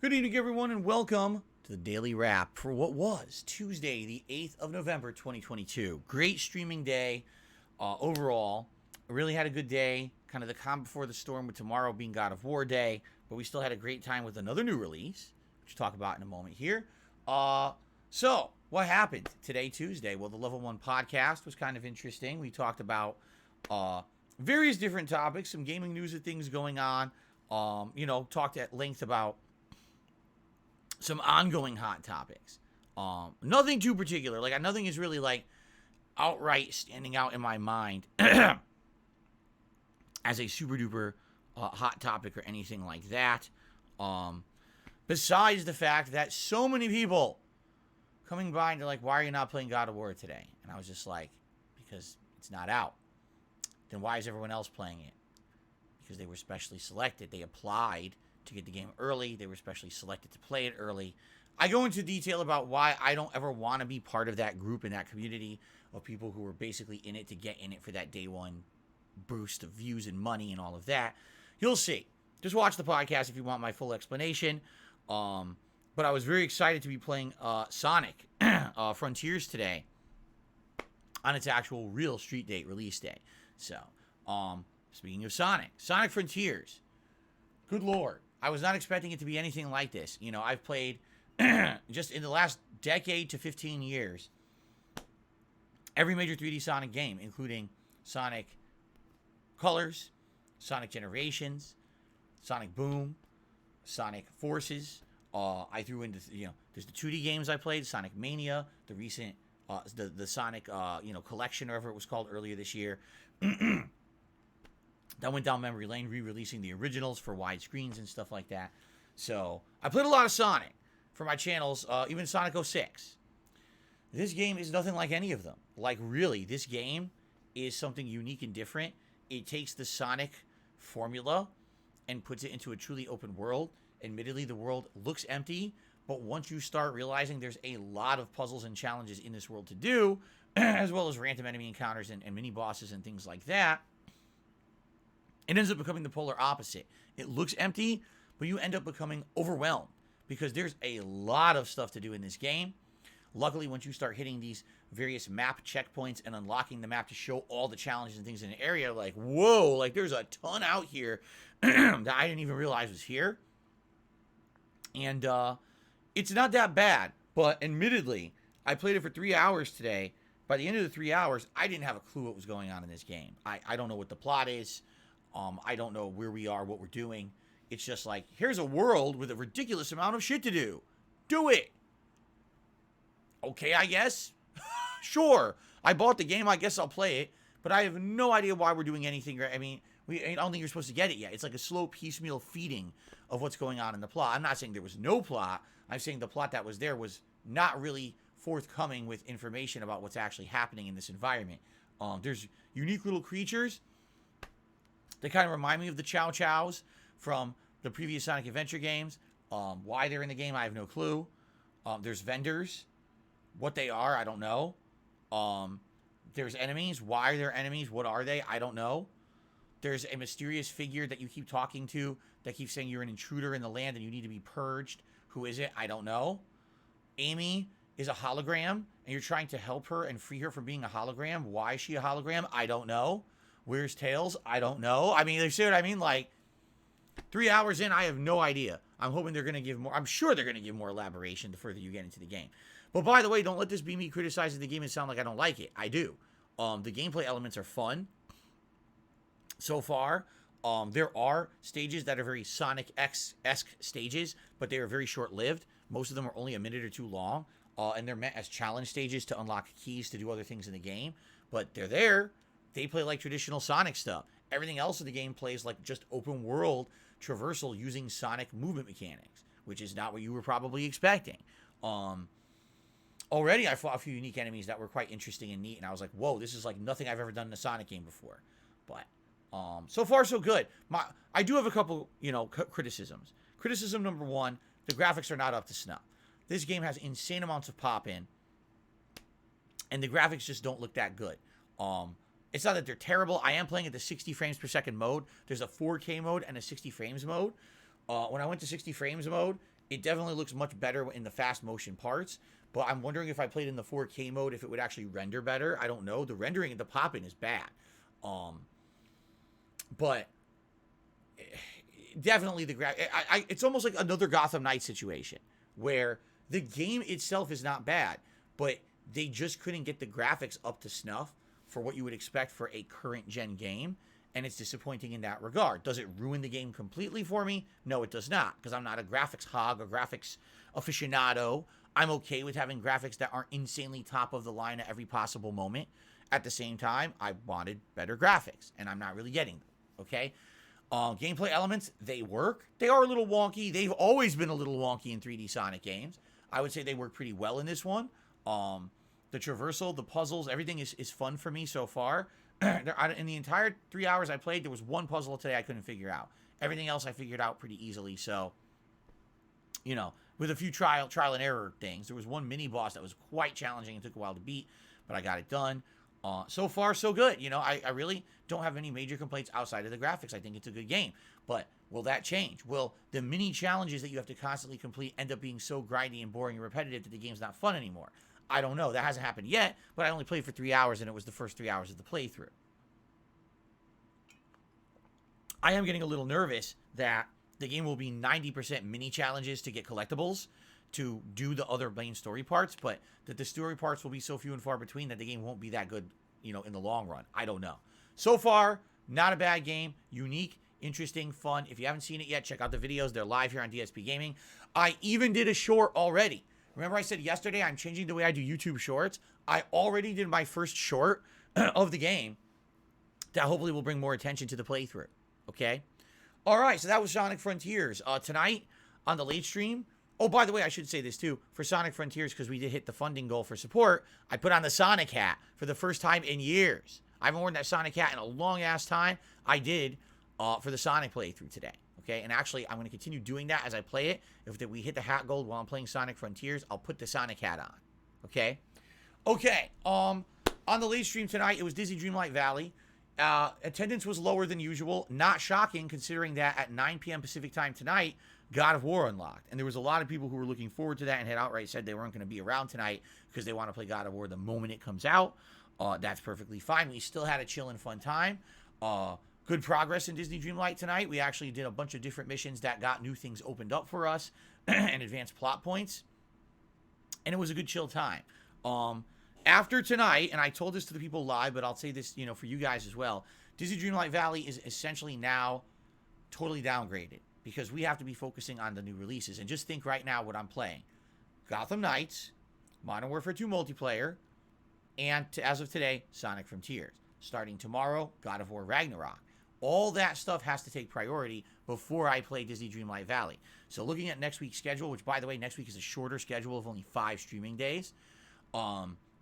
Good evening, everyone, and welcome to the Daily Wrap for what was Tuesday, the 8th of November, 2022. Great streaming day overall. I really had a good day. Kind of the calm before the storm, with tomorrow being God of War Day. But we still had a great time with another new release, which we'll talk about in a moment here. So, what happened today, Tuesday? Well, the Level 1 podcast was kind of interesting. We talked about various different topics, some gaming news and things going on. Talked at length about some ongoing hot topics. Nothing too particular. Nothing is really outright standing out in my mind as a super duper hot topic or anything like that. Besides the fact that so many people coming by and they're like, "Why are you not playing God of War today?" And I was just like, because it's not out. Then why is everyone else playing it? Because they were specially selected. They applied to get the game early. They were specially selected to play it early. I go into detail about why I don't ever want to be part of that group and that community of people who are basically in it to get in it for that day one boost of views and money and all of that. You'll see. Just watch the podcast if you want my full explanation. But I was very excited to be playing Sonic Frontiers today on its actual real street date release day. So, speaking of Sonic Frontiers, good lord. I was not expecting it to be anything like this. You know, I've played just in the last decade to 15 years every major 3D Sonic game, including Sonic Colors, Sonic Generations, Sonic Boom, Sonic Forces. I threw into, there's the 2D games I played, Sonic Mania, the recent, the Sonic, collection, or whatever it was called earlier this year. That went down memory lane, re-releasing the originals for widescreens and stuff like that. So, I played a lot of Sonic for my channels, even Sonic 06. This game is nothing like any of them. Really, this game is something unique and different. It takes the Sonic formula and puts it into a truly open world. Admittedly, the world looks empty, but once you start realizing there's a lot of puzzles and challenges in this world to do, as well as random enemy encounters and mini-bosses and things like that, it ends up becoming the polar opposite. It looks empty, but you end up becoming overwhelmed because there's a lot of stuff to do in this game. Luckily, once you start hitting these various map checkpoints and unlocking the map to show all the challenges and things in the area, whoa, there's a ton out here that I didn't even realize was here. And it's not that bad, but admittedly, I played it for 3 hours today. By the end of the 3 hours, I didn't have a clue what was going on in this game. I don't know what the plot is. I don't know where we are, what we're doing. It's just here's a world with a ridiculous amount of shit to do. Do it. Okay, I guess. Sure. I bought the game. I guess I'll play it. But I have no idea why we're doing anything. I mean, I don't think you're supposed to get it yet. It's like a slow piecemeal feeding of what's going on in the plot. I'm not saying there was no plot. I'm saying the plot that was there was not really forthcoming with information about what's actually happening in this environment. There's unique little creatures. They kind of remind me of the Chow Chows from the previous Sonic Adventure games. Why they're in the game, I have no clue. There's vendors. What they are, I don't know. There's enemies. Why are there enemies? What are they? I don't know. There's a mysterious figure that you keep talking to that keeps saying you're an intruder in the land and you need to be purged. Who is it? I don't know. Amy is a hologram, and you're trying to help her and free her from being a hologram. Why is she a hologram? I don't know. Where's Tails? I don't know. I mean, you see what I mean? 3 hours in, I have no idea. I'm hoping they're going to give more. I'm sure they're going to give more elaboration the further you get into the game. But by the way, don't let this be me criticizing the game and sound like I don't like it. I do. The gameplay elements are fun so far. There are stages that are very Sonic-esque stages, but they are very short-lived. Most of them are only a minute or two long, and they're meant as challenge stages to unlock keys to do other things in the game. But they're there. They play like traditional Sonic stuff. Everything else in the game plays like just open world traversal using Sonic movement mechanics, which is not what you were probably expecting. Already I fought a few unique enemies that were quite interesting and neat, and I was like, whoa, this is like nothing I've ever done in a Sonic game before. But so far so good. I do have a couple, criticisms. Criticism number one, the graphics are not up to snuff. This game has insane amounts of pop-in, and the graphics just don't look that good. It's not that they're terrible. I am playing at the 60 frames per second mode. There's a 4K mode and a 60 frames mode. When I went to 60 frames mode, It definitely looks much better in the fast motion parts, but I'm wondering if I played in the 4K mode, if it would actually render better. I don't know. The rendering at the pop-in is bad. But definitely it's almost like another Gotham Knights situation where the game itself is not bad, but they just couldn't get the graphics up to snuff for what you would expect for a current gen game, and it's disappointing in that regard. Does it ruin the game completely for me? No, it does not, because I'm not a graphics hog, a graphics aficionado. I'm okay with having graphics that aren't insanely top of the line at every possible moment. At the same time, I wanted better graphics, and I'm not really getting them, okay? Gameplay elements, they work. They are a little wonky. They've always been a little wonky in 3D Sonic games. I would say they work pretty well in this one. The traversal, the puzzles, everything is fun for me so far. In the entire 3 hours I played, there was one puzzle today I couldn't figure out. Everything else I figured out pretty easily. So, you know, with a few trial and error things. There was one mini boss that was quite challenging and took a while to beat, but I got it done. So far, so good. You know, I really don't have any major complaints outside of the graphics. I think it's a good game. But will that change? Will the mini challenges that you have to constantly complete end up being so grindy and boring and repetitive that the game's not fun anymore? I don't know. That hasn't happened yet, but I only played for 3 hours, and it was the first 3 hours of the playthrough. I am getting a little nervous that the game will be 90% mini challenges to get collectibles to do the other main story parts, but that the story parts will be so few and far between that the game won't be that good, you know, in the long run. I don't know. So far, not a bad game. Unique, interesting, fun. If you haven't seen it yet, check out the videos. They're live here on DSPGaming. I even did a short already. Remember I said yesterday I'm changing the way I do YouTube shorts? I already did my first short of the game that hopefully will bring more attention to the playthrough. Okay? All right, so that was Sonic Frontiers. Tonight on the late stream, oh, by the way, I should say this too. For Sonic Frontiers, because we did hit the funding goal for support, I put on the Sonic hat for the first time in years. I haven't worn that Sonic hat in a long-ass time. I did for the Sonic playthrough today. Okay, and actually, I'm going to continue doing that as I play it. If we hit the hat goal while I'm playing Sonic Frontiers, I'll put the Sonic hat on. Okay? Okay, on the late stream tonight, it was Disney Dreamlight Valley. Attendance was lower than usual. Not shocking, considering that at 9 p.m. Pacific time tonight, God of War unlocked. And there was a lot of people who were looking forward to that and had outright said they weren't going to be around tonight because they want to play God of War the moment it comes out. That's perfectly fine. We still had a chill and fun time. Good progress in Disney Dreamlight tonight. We actually did a bunch of different missions that got new things opened up for us and advanced plot points. And it was a good chill time. After tonight, and I told this to the people live, but I'll say this, you know, for you guys as well. Disney Dreamlight Valley is essentially now totally downgraded because we have to be focusing on the new releases. And just think right now what I'm playing. Gotham Knights, Modern Warfare 2 multiplayer, and as of today, Sonic Frontiers. Starting tomorrow, God of War Ragnarok. All that stuff has to take priority before I play Disney Dreamlight Valley. So looking at next week's schedule, which by the way, next week is a shorter schedule of only 5 streaming days.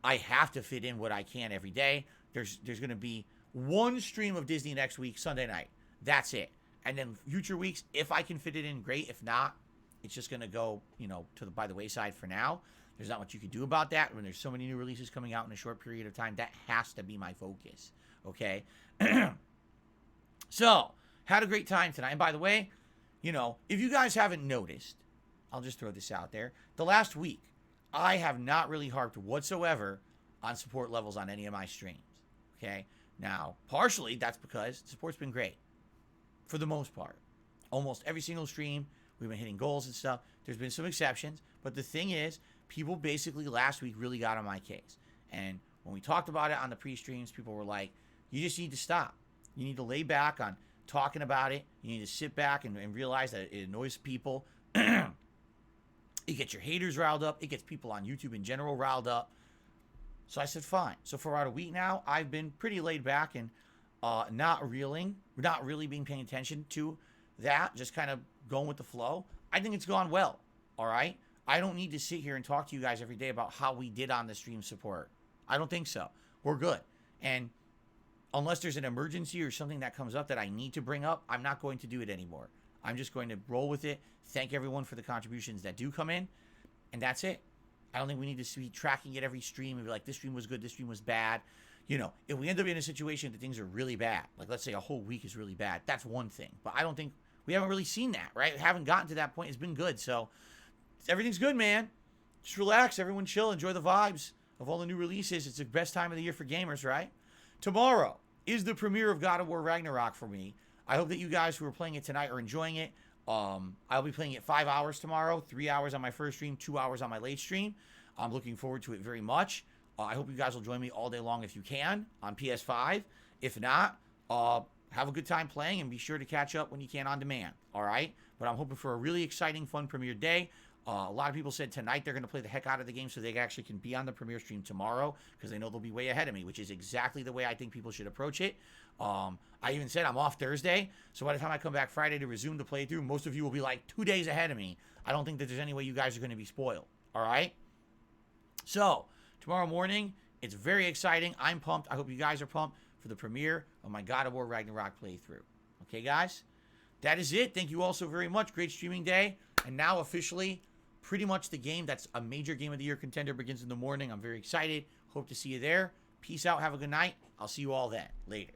I have to fit in what I can every day. There's going to be one stream of Disney next week, Sunday night. That's it. And then future weeks, if I can fit it in, great. If not, it's just going to go, you know, by the wayside for now. There's not much you can do about that. When there's so many new releases coming out in a short period of time, that has to be my focus. Okay? So, had a great time tonight. And by the way, you know, if you guys haven't noticed, I'll just throw this out there. The last week, I have not really harped whatsoever on support levels on any of my streams. Okay? Now, partially, that's because support's been great. For the most part. Almost every single stream, we've been hitting goals and stuff. There's been some exceptions. But the thing is, people basically last week really got on my case. And when we talked about it on the pre-streams, people were like, you just need to stop. You need to lay back on talking about it. You need to sit back and realize that it annoys people. It gets your haters riled up. It gets people on YouTube in general riled up. So I said, fine. So for about a week now, I've been pretty laid back and not really being paying attention to that. Just kind of going with the flow. I think it's gone well. All right? I don't need to sit here and talk to you guys every day about how we did on the stream support. I don't think so. We're good. And unless there's an emergency or something that comes up that I need to bring up, I'm not going to do it anymore. I'm just going to roll with it, thank everyone for the contributions that do come in, and that's it. I don't think we need to be tracking it every stream and be like, this stream was good, this stream was bad. You know, if we end up in a situation that things are really bad, like let's say a whole week is really bad, that's one thing. But I don't think, we haven't really seen that, right? We haven't gotten to that point. It's been good. So Everything's good, man. Just relax. Everyone chill. Enjoy the vibes of all the new releases. It's the best time of the year for gamers, right? Tomorrow is the premiere of God of War Ragnarok for me. I hope that you guys who are playing it tonight are enjoying it. I'll be playing it 5 hours tomorrow, 3 hours on my first stream, 2 hours on my late stream. I'm looking forward to it very much. I hope you guys will join me all day long if you can on PS5. If not, have a good time playing and be sure to catch up when you can on demand. All right? But I'm hoping for a really exciting, fun premiere day. A lot of people said tonight they're going to play the heck out of the game so they actually can be on the premiere stream tomorrow because they know they'll be way ahead of me, which is exactly the way I think people should approach it. I even said I'm off Thursday, so by the time I come back Friday to resume the playthrough, most of you will be like 2 days ahead of me. I don't think that there's any way you guys are going to be spoiled. All right? So, tomorrow morning, it's very exciting. I'm pumped. I hope you guys are pumped for the premiere of my God of War Ragnarok playthrough. Okay, guys? That is it. Thank you all so very much. Great streaming day. And now officially, pretty much the game that's a major game of the year contender begins in the morning. I'm very excited. Hope to see you there. Peace out. Have a good night. I'll see you all then. Later.